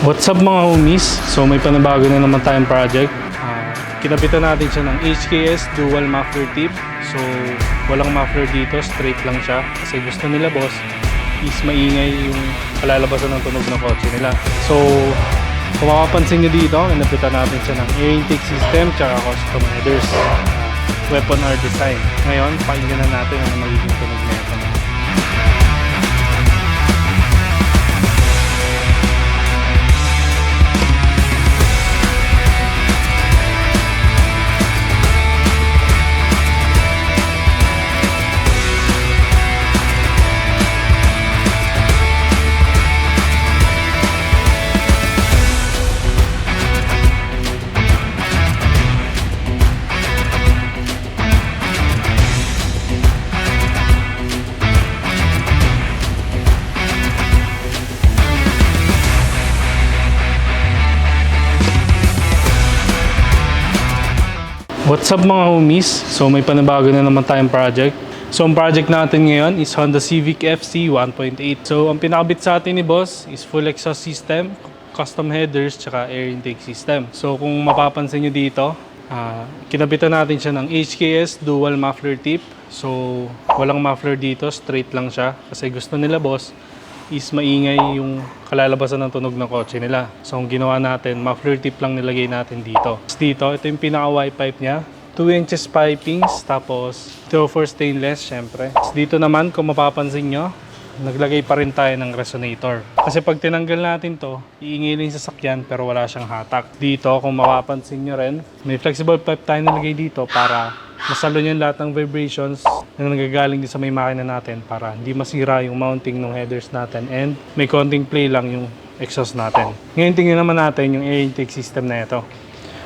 What's up mga homies? So may panibago na naman tayong project. Kinapitan natin siya ng HKS dual muffler tip. So walang muffler dito, straight lang siya. Kasi gusto nila boss is maingay yung kalalabasan ng tunog ng kotse nila. So kung mapapansin nyo dito, kinapitan natin siya ng air intake system tsaka custom headers. Weapon R design. Ngayon, pakinggan na natin ang magiging tunog na ito. What's up mga homies? So may panibago na naman tayong project. So ang project natin ngayon is Honda Civic FC 1.8. So ang pinakabit sa atin ni boss is full exhaust system, custom headers, tsaka air intake system. So kung mapapansin nyo dito, kinabitan natin siya ng HKS dual muffler tip. So walang muffler dito, straight lang siya. Kasi gusto nila boss is maingay yung kalalabasan ng tunog ng kotse nila. So ang ginawa natin, muffler tip lang nilagay natin dito. Dito, ito yung pinaka-Y pipe niya. 2 inches pipings, tapos 204 stainless syempre. Dito naman, kung mapapansin nyo, naglagay pa rin tayo ng resonator. Kasi pag tinanggal natin to, iingay lang yung sasakyan pero wala siyang hatak. Dito, kung mapapansin nyo rin, may flexible pipe tayo nilagay dito para masalon yung lahat ng vibrations na nanggagaling din sa may makina natin para hindi masira yung mounting ng headers natin and may konting play lang yung exhaust natin. Ngayon tingnan naman natin yung air intake system na ito.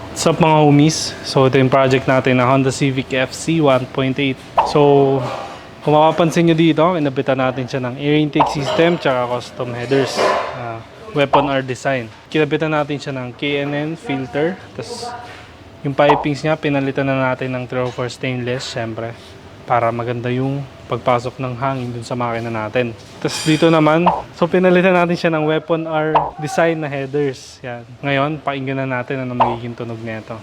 What's up mga homies? So ito yung project natin na Honda Civic FC 1.8. So kung mapapansin nyo dito, inabitan natin siya ng air intake system tsaka custom headers. Weapon R design. Kinabitan natin siya ng K&N filter. Tapos yung pipings niya, pinalitan na natin ng 304 stainless, syempre, para maganda yung pagpasok ng hangin dun sa makina natin. Tapos dito naman, so pinalitan natin siya ng Weapon R design na headers. Yan. Ngayon, pakinggan na natin ano magiging tunog nito.